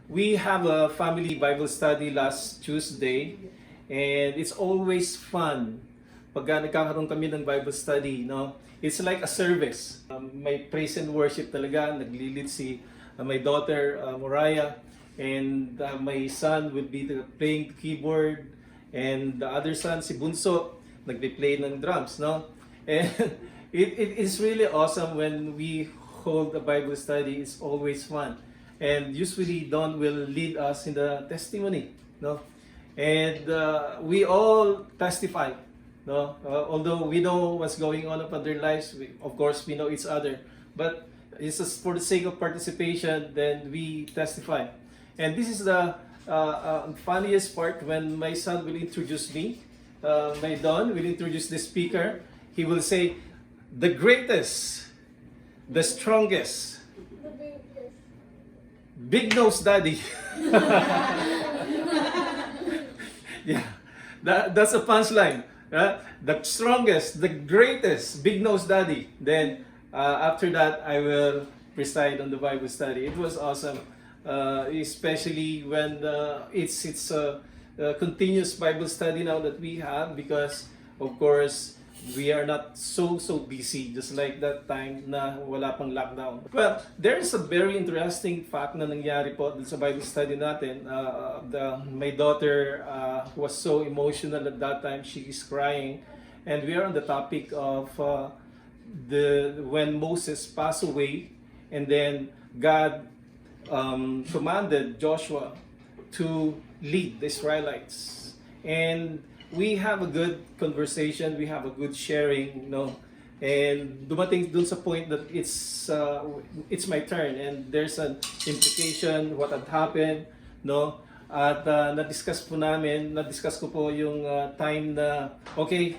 We have a family Bible study last Tuesday, and it's always fun pag nagkakaroon kami ng Bible study, no? It's like a service. May praise and worship talaga. Naglilid si my daughter, Mariah, and my son will be playing keyboard, and the other son, si Bunso, nagpe-play ng drums, no? And it is really awesome when we hold a Bible study. It's always fun. And usually Don will lead us in the testimony, no? And we all testify, no? Although we know what's going on upon their lives, of course we know each other, but it's just for the sake of participation, then we testify. And this is the funniest part when my son will introduce me. My Don will introduce the speaker. He will say, "The greatest, the strongest, Big Nose Daddy." Yeah, that's a punchline. The strongest, the greatest, Big Nose Daddy. Then after that, I will preside on the Bible study. It was awesome, especially when it's a continuous Bible study now that we have, because of course we are not so busy just like that time na wala pang lockdown. Well, there's a very interesting fact na nangyari po dun sa Bible study natin. My daughter was so emotional at that time. She is crying, and we are on the topic of when Moses passed away, and then God commanded Joshua to lead the Israelites. And we have a good conversation, we have a good sharing, no? And dumating dun sa point that it's my turn, and there's an implication what had happened, no? At na-discuss ko po yung time na okay,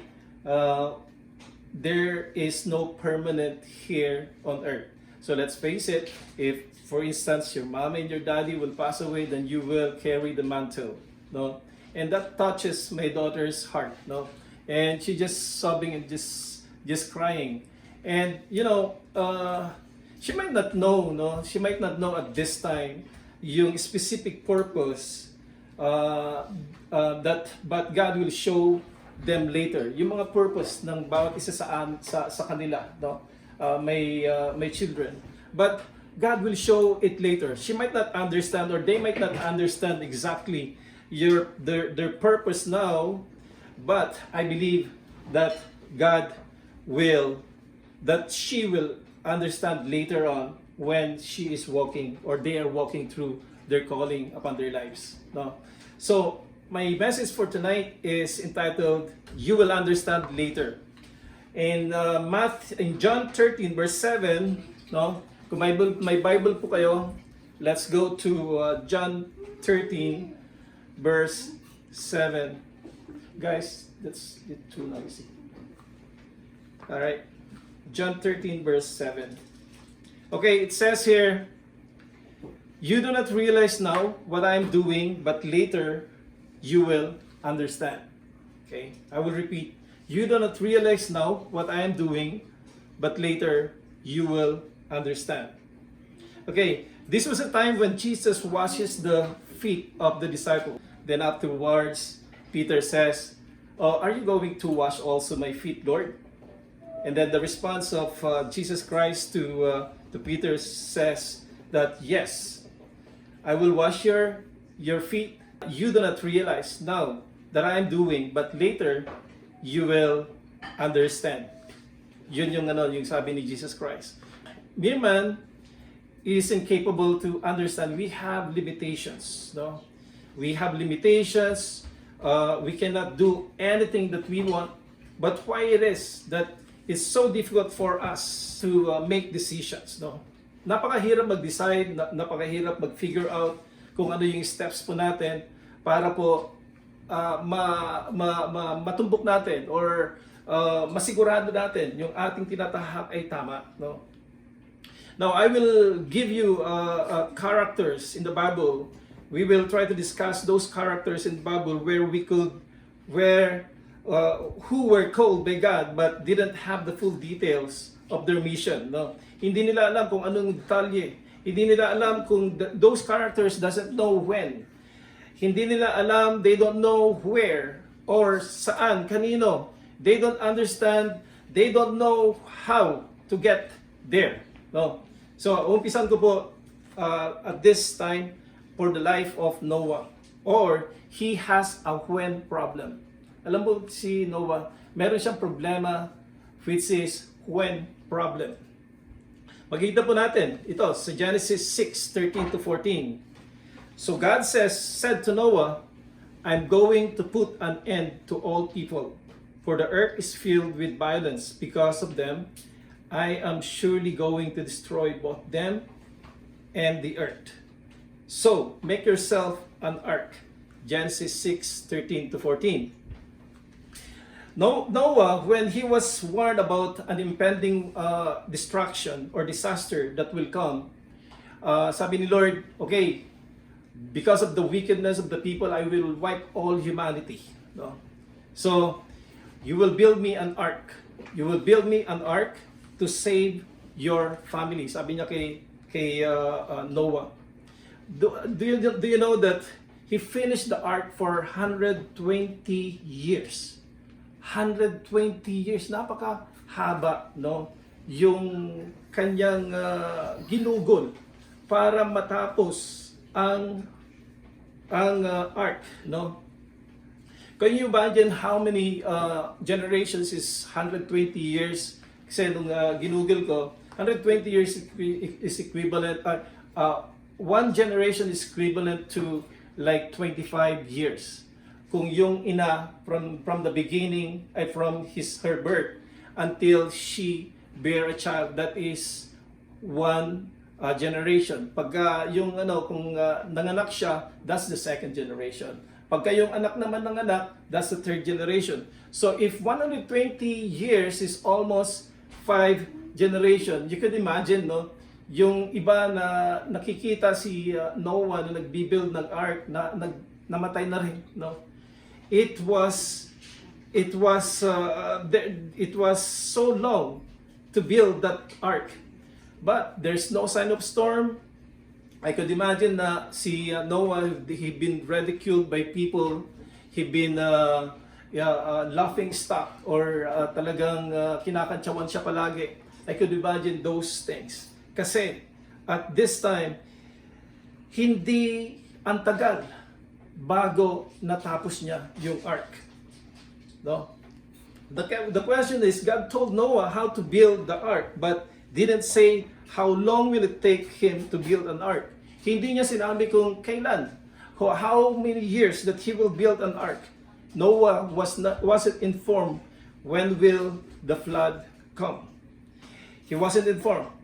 there is no permanent here on earth. So let's face it, if for instance your mom and your daddy will pass away, then you will carry the mantle, no? And that touches my daughter's heart, no? And she just sobbing and just crying. And you know, she might not know, no? She might not know at this time yung specific purpose but God will show them later. Yung mga purpose ng bawat isa sa kanila, no? My children. But God will show it later. She might not understand, or they might not understand exactly their purpose now, but I believe that she will understand later on when she is walking, or they are walking through their calling upon their lives, no? So my message for tonight is entitled, "You Will Understand Later." In John 13 verse 7, no? Kung may Bible po kayo, let's go to John 13 verse 7. Guys, that's too noisy. Alright. John 13 verse 7. Okay, it says here, "You do not realize now what I am doing, but later you will understand." Okay, I will repeat. You do not realize now what I am doing, but later you will understand. Okay, this was a time when Jesus washes the feet of the disciples. Then afterwards, Peter says, "Oh, are you going to wash also my feet, Lord?" And then the response of Jesus Christ to Peter says that, "Yes, I will wash your feet. You do not realize now that I am doing, but later you will understand." Yun yung sabi ni Jesus Christ. Mere man is incapable to understand. We have limitations, no? We have limitations. We cannot do anything that we want. But why it is that it's so difficult for us to make decisions, no? Napakahirap mag-decide, napakahirap mag-figure out kung ano yung steps po natin para po matumbok natin, or masigurado natin yung ating tinatahak ay tama, no? Now, I will give you characters in the Bible. We will try to discuss those characters in the Bible who were called by God but didn't have the full details of their mission, no? Hindi nila alam kung anong detalye Hindi nila alam kung those characters doesn't know when. Hindi nila alam, they don't know where or saan, kanino. They don't understand, they don't know how to get there. No? So, umpisan ko po at this time for the life of Noah. Or, he has a when problem. Alam mo si Noah, meron siyang problema which is when problem. Makikita po natin ito sa Genesis 6:13 to 14. So God said to Noah, I'm going to put an end to all people, for the earth is filled with violence because of them. I am surely going to destroy both them and the earth. So make yourself an ark. Genesis 6:13 to 14. Noah, when he was warned about an impending destruction or disaster that will come, sabi ni Lord, okay, because of the wickedness of the people, I will wipe all humanity. No? So, you will build me an ark. You will build me an ark to save your family. Sabi niya kay Noah. Do you know that he finished the ark for 120 years? 120 years, napakahaba, no? Yung kanyang ginugol para matapos ang ark, no? Can you imagine how many generations is 120 years? Kasi nung ginugol ko, 120 years is equivalent, one generation is equivalent to like 25 years. Kung yung ina from the beginning, ay from her birth until she bear a child, that is one generation. Pagka yung kung nanganak siya, that's the second generation. Pagka yung anak naman ng anak, that's the third generation. So if 120 years is almost 5 generation, you could imagine, no? Yung iba na nakikita si Noah na nagbibuild ng ark na namatay na rin, no? It was so long to build that ark. But there's no sign of storm. I could imagine na si Noah, he been ridiculed by people. He been laughing stock or talagang kinakantsawan siya palagi. I could imagine those things. Kasi at this time, hindi ang tagal bago natapos niya yung ark. No? The question is, God told Noah how to build the ark, but didn't say how long will it take him to build an ark. Hindi niya sinabi kung kailan, how many years that he will build an ark. Noah wasn't informed when will the flood come. He wasn't informed.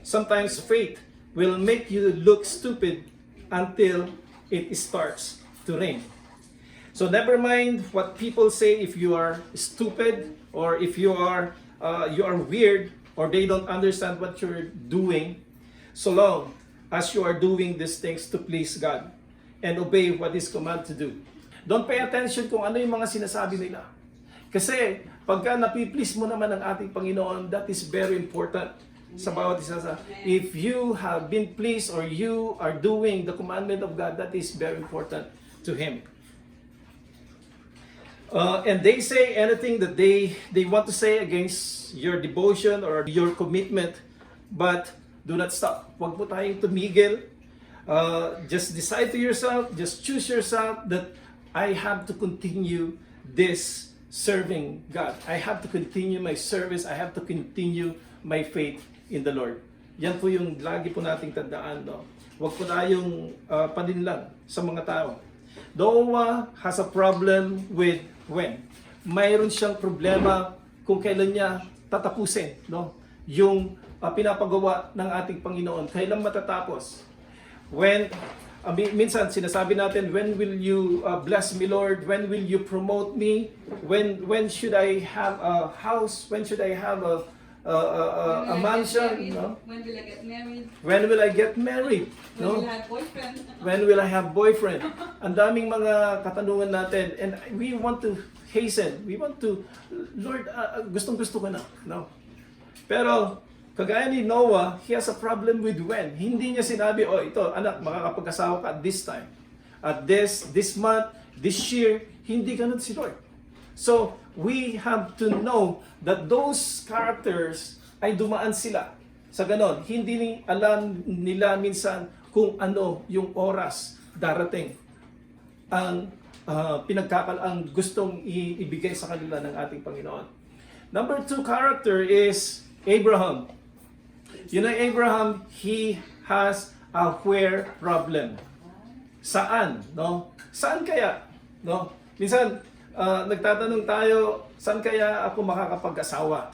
Sometimes faith will make you look stupid until it starts to rain. So never mind what people say if you are stupid or if you are weird or they don't understand what you're doing, so long as you are doing these things to please God and obey what is commanded to do. Don't pay attention kung ano yung mga sinasabi nila. Kasi pagka napiplease mo naman ang ating Panginoon, that is very important sa bawat isa. If you have been pleased or you are doing the commandment of God, that is very important to Him. And they say anything that they want to say against your devotion or your commitment, but do not stop. Huwag mo tayong tumigil. Just decide to yourself, just choose yourself that I have to continue this serving God. I have to continue my service. I have to continue my faith in the Lord. Yan po yung lagi po nating tandaan. No? Huwag po tayong paninlang sa mga tao. Noah has a problem with when. Mayroon siyang problema kung kailan niya tatapusin, no? Yung pinapagawa ng ating Panginoon, kailan matatapos. When minsan sinasabi natin, when will you bless me, Lord? When will you promote me? When should I have a house? When should I have a mansion? No? When will I get married? When will I get married? When No? will I have boyfriend? When will I have boyfriend? Ang daming mga katanungan natin, and we want to hasten. We want to, Lord, gustong-gusto ko na. No? Pero Kagaya ni Noah, he has a problem with when. Hindi niya sinabi, oh ito anak, makakapag-asawa ka at this time. At this month, this year, hindi ganun si Lord. So, we have to know that those characters ay dumaan sila sa ganon. Hindi alam nila minsan kung ano yung oras darating ang ang gustong ibigay sa kanila ng ating Panginoon. Number 2 character is Abraham. You know, Abraham, he has a where problem. Saan, no? Saan kaya, no? Minsan, nagtatanong tayo, saan kaya ako makakapag-asawa?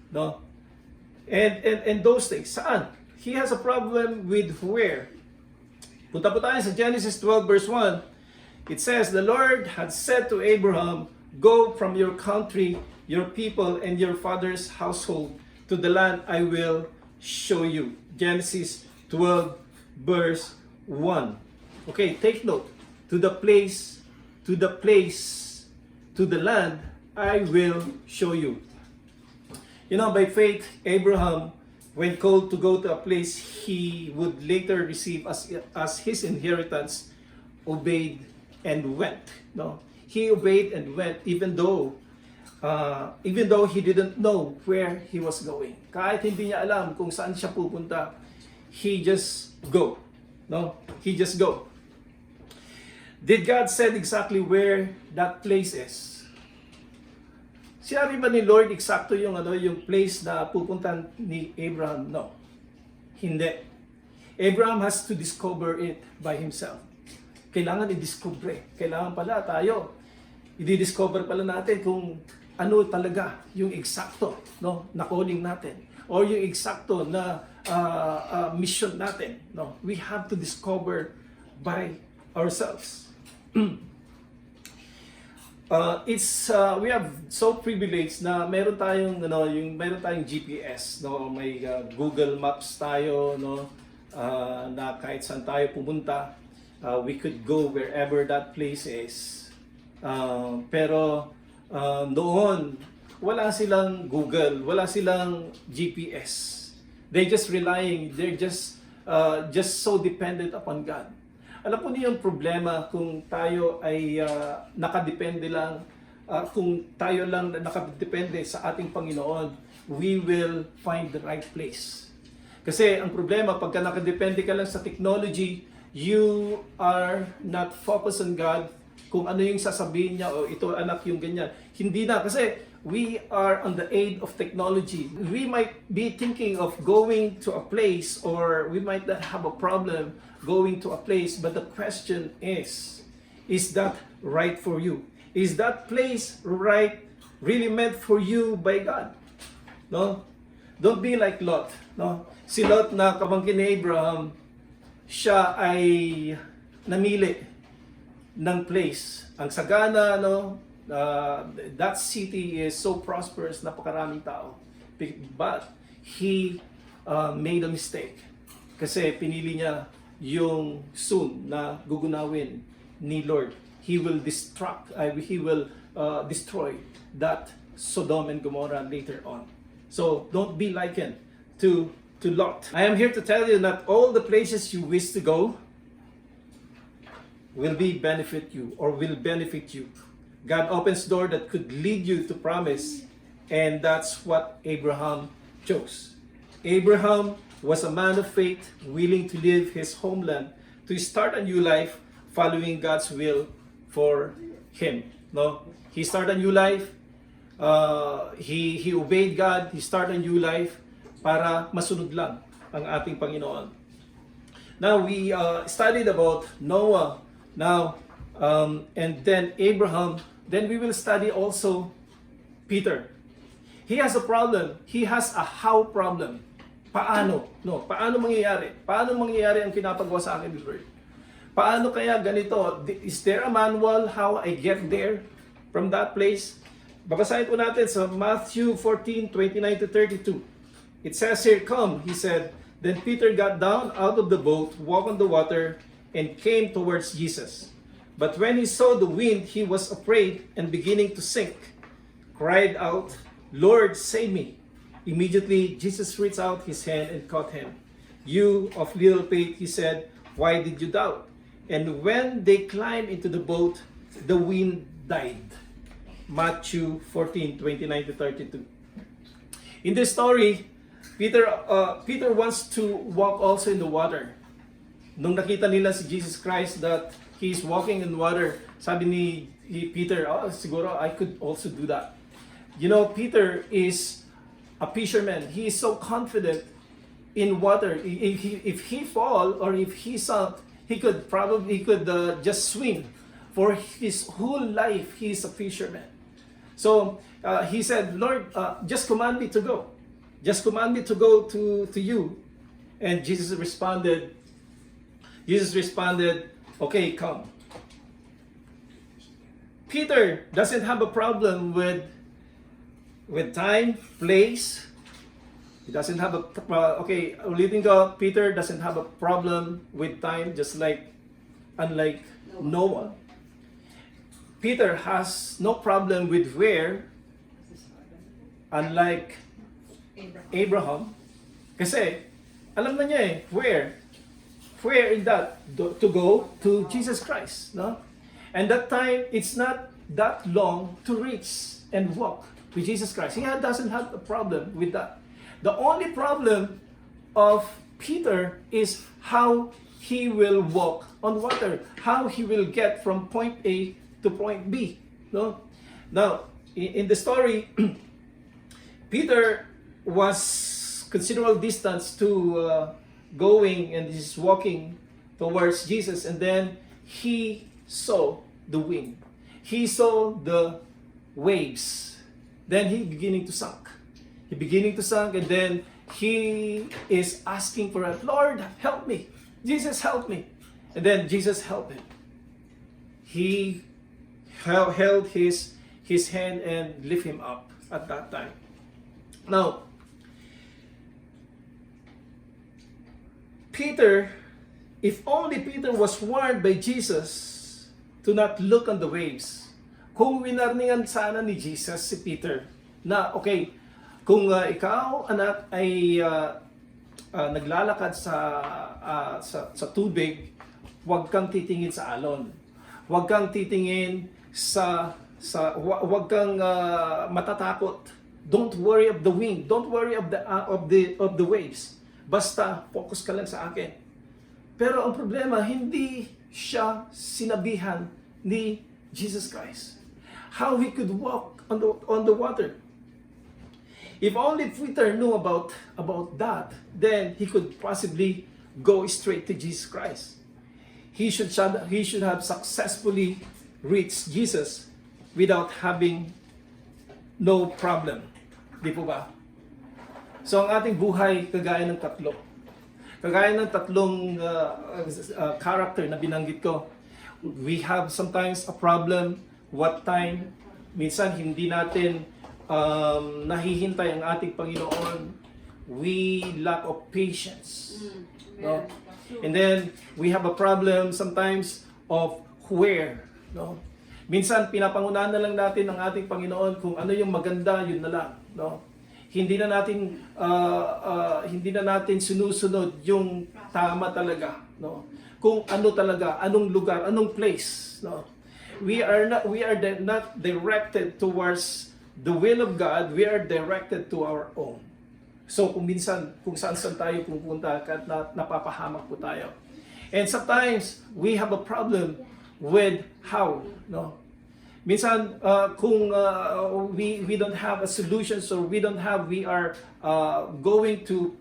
No? And those things, saan? He has a problem with where. Punta po tayo sa Genesis 12 verse 1. It says, the Lord had said to Abraham, go from your country, your people, and your father's household to the land I will show you. Genesis 12 verse 1. Okay, take note. To the land I will show you. You know, by faith, Abraham, when called to go to a place he would later receive as his inheritance, obeyed and went. No, he obeyed and went, even though he didn't know where he was going. Kahit hindi niya alam kung saan siya pupunta, he just go. No, he just go. Did God said exactly where that place is? Sinabi ba ni Lord eksakto yung place na pupuntan ni Abraham? No. Hindi. Abraham has to discover it by himself. Kailangan i-discover. Kailangan pala tayo i-discover pala natin kung ano talaga yung eksakto, no, na calling natin or yung eksakto na mission natin, no. We have to discover by ourselves. We have so privileged na meron tayong GPS, no, may Google Maps tayo, no, na kahit saan tayo pumunta, we could go wherever that place is. Pero noon wala silang Google, wala silang GPS. They're just so dependent upon God. Alam po niyo yung problema kung tayo ay nakadepende lang, kung tayo lang nakadepende sa ating Panginoon, we will find the right place. Kasi ang problema, pagka nakadepende ka lang sa technology, you are not focused on God, kung ano yung sasabihin niya, o ito anak yung ganyan. Hindi na, kasi we are on the aid of technology. We might be thinking of going to a place, or we might not have a problem going to a place, but the question is that right for you? Is that place right, really meant for you by God? No? Don't be like Lot. No? Si Lot na kamangkin ni Abraham, siya ay namili ng place. Ang sagana, no? That city is so prosperous, napakaraming tao. But he made a mistake. Kasi pinili niya yung soon na gugunawin ni Lord. He will destroy that Sodom and Gomorrah later on. So don't be likened to Lot. I am here to tell you that all the places you wish to go will benefit you. God opens door that could lead you to promise, and that's what Abraham chose. Abraham was a man of faith, willing to leave his homeland to start a new life, following God's will for him. No, he started a new life. He obeyed God. He started a new life para masunod lang ang ating Panginoon. Now we studied about Noah. Now and then Abraham. Then we will study also Peter. He has a problem. He has a how problem. Paano? No, paano mangyayari? Paano mangyayari ang pinapagawa sa akin ni Lord? Paano kaya ganito? Is there a manual how I get there from that place? Babasahin po natin sa Matthew 14:29-32. It says here, "Come," he said. Then Peter got down out of the boat, walked on the water, and came towards Jesus. But when he saw the wind, he was afraid, and beginning to sink, cried out, "Lord, save me." Immediately, Jesus reached out his hand and caught him. You of little faith, he said, why did you doubt? And when they climbed into the boat, the wind died. Matthew 14:29 to 32. In this story, Peter wants to walk also in the water. Nung nakita nila si Jesus Christ that he is walking in water, sabi ni Peter, siguro I could also do that. You know, Peter is a fisherman. He is so confident in water. If he fall or if he sunk, he could just swim. For his whole life, he is a fisherman. So he said, Lord, just command me to go. Just command me to go to you. And Jesus responded, okay, come. Peter doesn't have a problem with time, place. He doesn't have Peter doesn't have a problem with time, unlike Noah. Peter has no problem with where, unlike Abraham. Kasi, alam na niya where in that, to go to Jesus Christ, no? And that time, it's not that long to reach and walk with Jesus Christ. He doesn't have a problem with that. The only problem of Peter is how he will walk on water, how he will get from point A to point B. No? Now, in the story, Peter was considerable distance to going and he's walking towards Jesus, and then he saw the wind. He saw the waves. Then he beginning to sink. And then he is asking for help. Lord, help me. Jesus, help me. And then Jesus helped him. He held his hand and lift him up at that time. Now, Peter, if only Peter was warned by Jesus to not look on the waves. Kung winarningan sana ni Jesus si Peter na okay, kung ikaw anak ay naglalakad sa tubig, huwag kang titingin sa alon. Huwag kang titingin huwag kang matatakot. Don't worry of the wind. Don't worry of the waves. Basta focus ka lang sa akin. Pero ang problema, hindi siya sinabihan ni Jesus Christ how he could walk on the water. If only Peter knew about that, then he could possibly go straight to Jesus Christ. He should have successfully reached Jesus without having no problem. Di po ba? So ang ating buhay kagaya ng tatlo. Kagaya ng tatlong character na binanggit ko. We have sometimes a problem. What time? Minsan hindi natin nahihintay ang ating Panginoon. We lack of patience. No? And then we have a problem sometimes of where. No? Minsan pinapangunahan na lang natin ang ating Panginoon kung ano yung maganda, yun na lang. No? Hindi na natin sinusunod yung tama talaga, no? Kung ano talaga, anong lugar, anong place, no? We are not directed towards the will of God, we are directed to our own. So kung saan tayo pupunta, napapahamak po tayo. And sometimes we have a problem with how, no? Minsan, kung we don't have a solution, so we are going to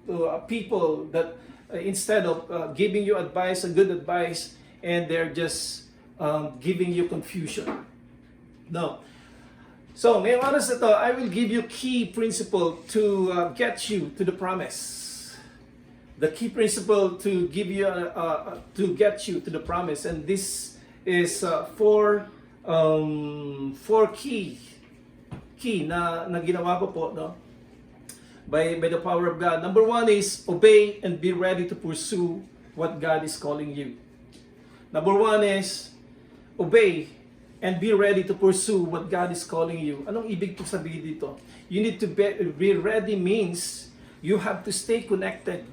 people that instead of giving you advice, a good advice, and they're just giving you confusion. No. So, ngayong oras na to, I will give you key principle to get you to the promise. The key principle to give you to get you to the promise, and this is four key na ginawa ko po, no? By the power of God. Number one is obey and be ready to pursue what God is calling you. Number one is obey and be ready to pursue what God is calling you. Anong ibig po sabihin dito? You need to be ready means you have to stay connected.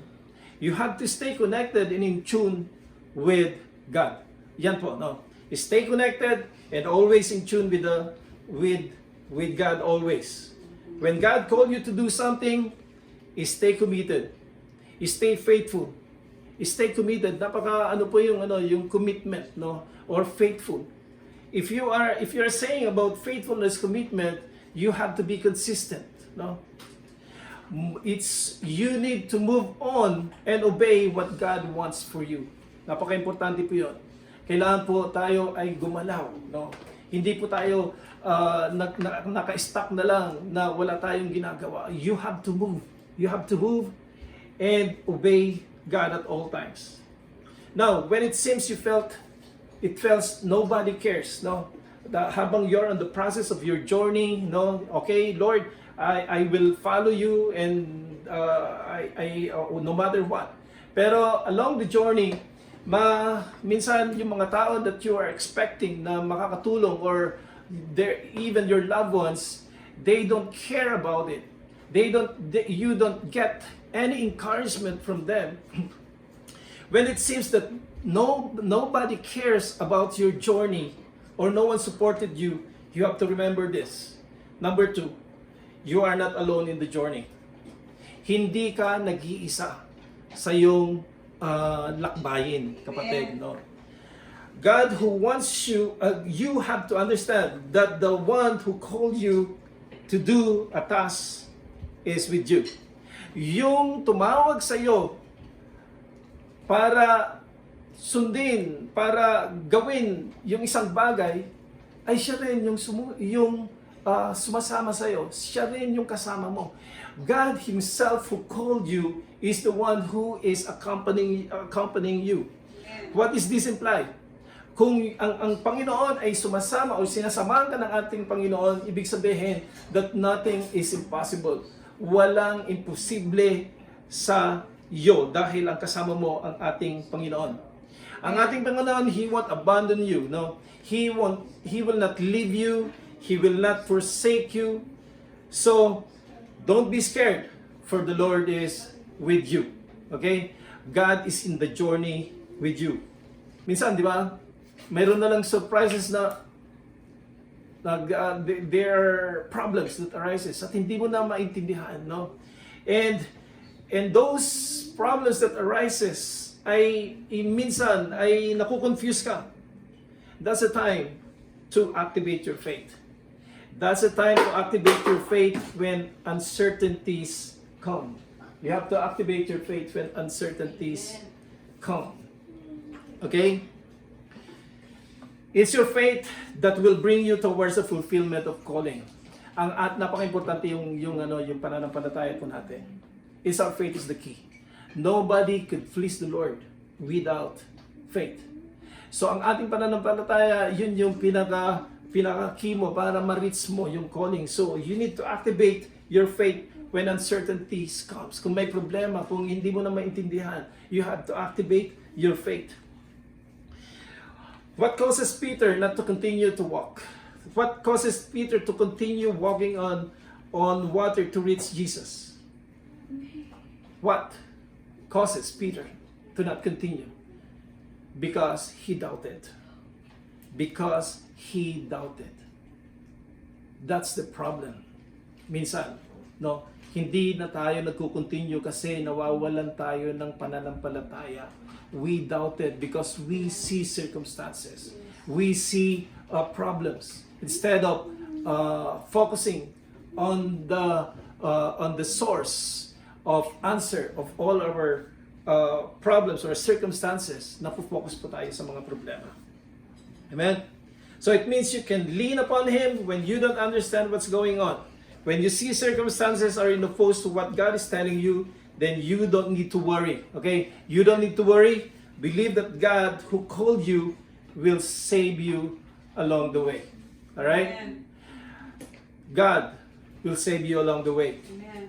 You have to stay connected and in tune with God. Yan po, no? Stay connected and always in tune with God always. When God called you to do something, stay committed. Stay faithful. Stay committed. Napaka ano po yung commitment, no? Or faithful. If you are saying about faithfulness, commitment, you have to be consistent, no? You need to move on and obey what God wants for you. Napaka-importante po 'yon. Kailangan po tayo ay gumalaw, no? Hindi po tayo naka-stuck na lang na wala tayong ginagawa. You have to move. You have to move and obey God at all times. Now, when it seems it feels nobody cares, no? Habang you're on the process of your journey, no? Okay, Lord, I will follow you and no matter what. Pero along the journey, minsan yung mga tao that you are expecting na makakatulong or even your loved ones, they don't care about it. You don't get any encouragement from them. When it seems that nobody cares about your journey or no one supported you, you have to remember this. Number 2, you are not alone in the journey. Hindi ka nag-iisa sa iyong lakbayin, kapatid, no? God who wants you, you have to understand that the one who called you to do a task is with you. Yung tumawag sa iyo para sundin, para gawin yung isang bagay, ay siya rin yung sumasama sa iyo. Siya rin yung kasama mo. God Himself who called you is the one who is accompanying you. What is this imply? Kung ang Panginoon ay sumasama o sinasamahan ka ng ating Panginoon, ibig sabihin that nothing is impossible. Walang imposible sa iyo dahil ang kasama mo ang ating Panginoon. Ang ating Panginoon, He won't abandon you, no? He will not leave you. He will not forsake you. So, don't be scared, for the Lord is with you. Okay? God is in the journey with you. Minsan, di ba? Mayroon na lang surprises na there are problems that arises at hindi mo na maintindihan, no? And those problems that arises ay minsan ay nakukonfuse ka. That's a time to activate your faith. That's a time to activate your faith when uncertainties come. You have to activate your faith when uncertainties come. Okay? It's your faith that will bring you towards the fulfillment of calling. At napaka-importante yung pananampalataya po natin. Is our faith is the key. Nobody could please the Lord without faith. So ang ating pananampalataya, yun yung pinaka-key mo para ma-reach mo yung calling. So you need to activate your faith when uncertainties comes. Kung may problema, kung hindi mo na maintindihan, you have to activate your faith. What causes Peter not to continue to walk? What causes Peter to continue walking on water to reach Jesus? What causes Peter to not continue? Because he doubted. Because he doubted. That's the problem. Minsan, no, hindi na tayo nagko-continue kasi nawawalan tayo ng pananampalataya. We doubted because we see circumstances. We see problems. Instead of focusing on the source of answer of all our problems or circumstances, napo-focus po tayo sa mga problema. Amen? So it means you can lean upon Him when you don't understand what's going on. When you see circumstances are opposed to what God is telling you, then you don't need to worry. Okay? You don't need to worry. Believe that God who called you will save you along the way. Alright? Amen. God will save you along the way. Amen.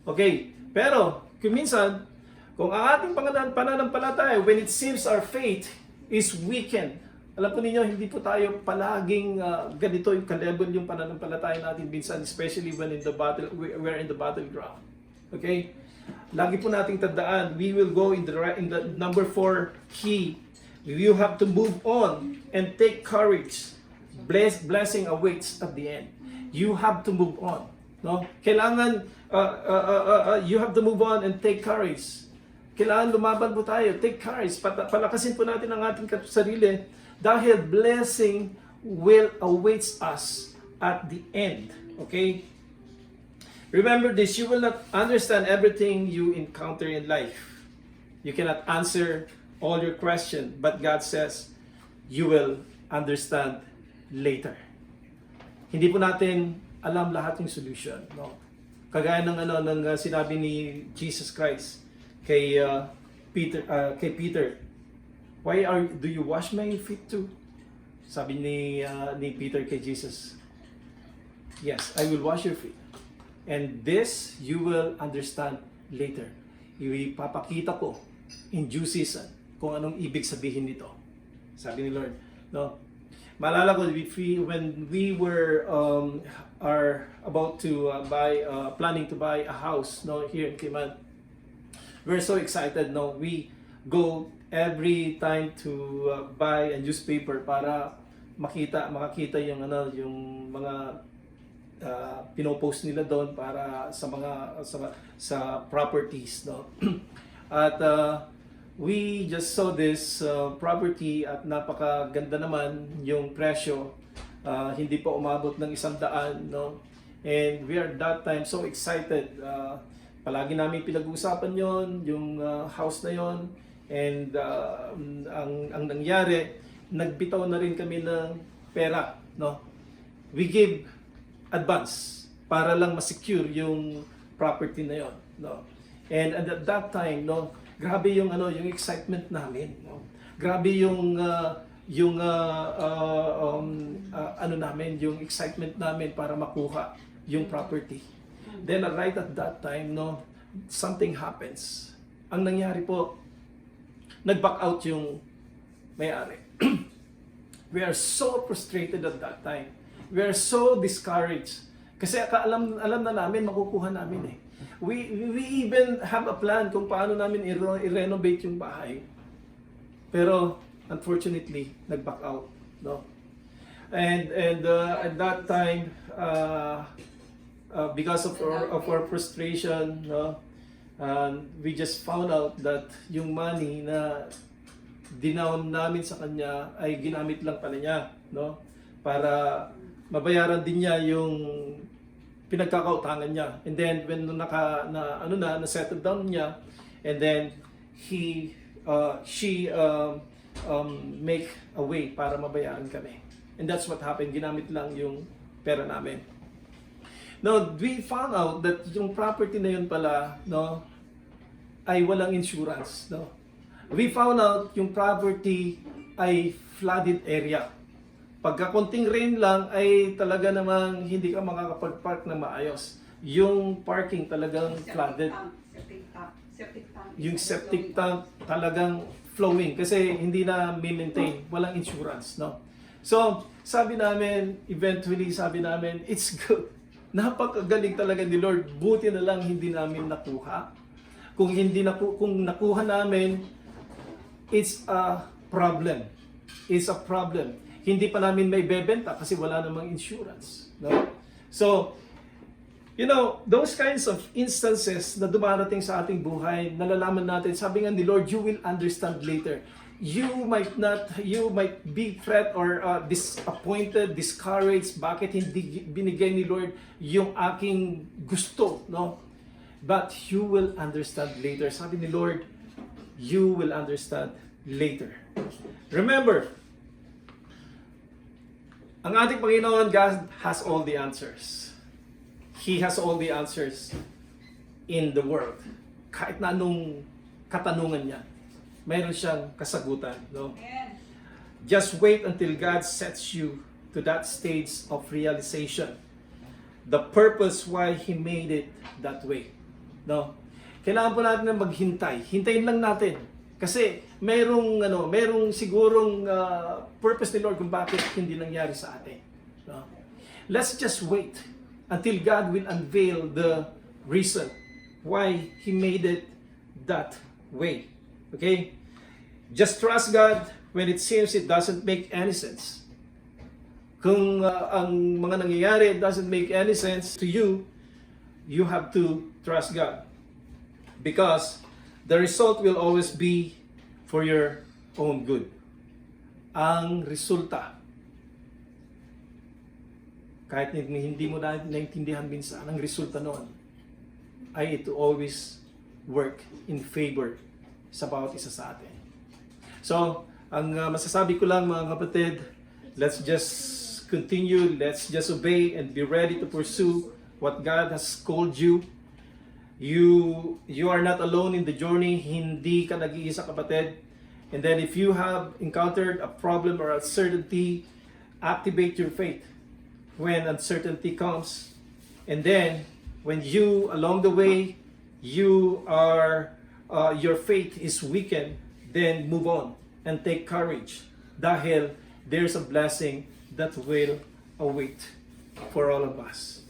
Okay? Pero, kung ang ating pananampalataya, when it seems our faith is weakened, Alam po ninyo, hindi po tayo palaging ganito yung ka-level yung pananampalataya natin minsan, especially when we're in the battleground. Okay? Lagi po nating tandaan, we will go in the number 4 key. You have to move on and take courage. Blessing awaits at the end. You have to move on. No? Kailangan, you have to move on and take courage. Kailangan lumaban po tayo. Take courage. Palakasin po natin ang ating sarili. Dahil blessing will awaits us at the end. Okay? Remember this, you will not understand everything you encounter in life. You cannot answer all your questions, but God says, you will understand later. Hindi po natin alam lahat yung solution. No? Kagaya ng sinabi ni Jesus Christ kay Peter, why do you wash my feet too? Sabi ni Peter kay Jesus, yes, I will wash your feet. And this you will understand later. Ipapakita ko in due season kung anong ibig sabihin nito. Sabi ni Lord. No? Maalala ko, when we were are about to planning to buy a house, no, here in Cayman, we're so excited. No, we go every time to buy a newspaper para makakita yung yung mga pinopost nila doon para sa mga sa properties, no. At we just saw this property at napakaganda naman yung presyo, hindi pa umabot ng 100, no. And we are that time so excited, palagi namin pinag-uusapan yon yung house na yon. And ang nangyari, nagbitaw na rin kami ng pera, no? We gave advance para lang ma-secure yung property na yon, no? And at that time, no, grabe yung yung excitement namin, no? Grabe yung namin, yung excitement namin para makuha yung property. Then right at that time, no, something happens. Ang nangyari po, nag-back out yung may-ari. We are so frustrated at that time. We are so discouraged. Kasi alam na namin, makukuha namin eh. We even have a plan kung paano namin i-renovate yung bahay. Pero unfortunately, nag-back out, no? And at that time, because of our frustration, no, we just found out that yung money na dinown namin sa kanya ay ginamit lang pala niya, no, para mabayaran din niya yung pinagkakautangan niya. And then when na-settle down niya, and then she make a way para mabayaran kami. And that's what happened. Ginamit lang yung pera namin. Now, we found out that yung property na yun pala, no, ay walang insurance, no. We found out yung property ay flooded area. Pagka konting rain lang ay talaga namang hindi ka makakapag-park na maayos. Yung parking talagang flooded. Yung septic tank talagang flowing kasi hindi na maintain, walang insurance, no. So, eventually sabi namin, it's good. Napakagaling talaga ni Lord. Buti na lang hindi namin nakuha. Kung nakuha namin, it's a problem. It's a problem. Hindi pa namin may bebenta kasi wala namang insurance, no? So, those kinds of instances na dumarating sa ating buhay, nalalaman natin, sabi nga ni Lord, you will understand later. You might be fret or disappointed, discouraged, bakit hindi binigay ni Lord yung aking gusto, no? But you will understand later. Sabi ni Lord, you will understand later. Remember, ang ating Panginoon, God has all the answers. He has all the answers in the world. Kahit na anong katanungan niya, mayroon siyang kasagutan, no? Yes. Just wait until God sets you to that stage of realization. The purpose why He made it that way, no? Kailangan po natin na maghintay. Hintayin lang natin. Kasi merong sigurong purpose ni Lord kung bakit hindi nangyari sa atin. No? Let's just wait until God will unveil the reason why He made it that way. Okay? Just trust God when it seems it doesn't make any sense. Kung ang mga nangyayari doesn't make any sense to you, you have to trust God. Because the result will always be for your own good. Ang resulta, kahit hindi mo naintindihan minsan, ang resulta noon ay it always work in favor sa bawat isa sa atin. So, ang masasabi ko lang mga kapatid, let's just continue, let's just obey and be ready to pursue what God has called you. You are not alone in the journey. Hindi ka nag-iisa, kapatid. And then if you have encountered a problem or uncertainty, activate your faith when uncertainty comes. And then when you along the way your faith is weakened, then move on and take courage. Dahil there's a blessing that will await for all of us.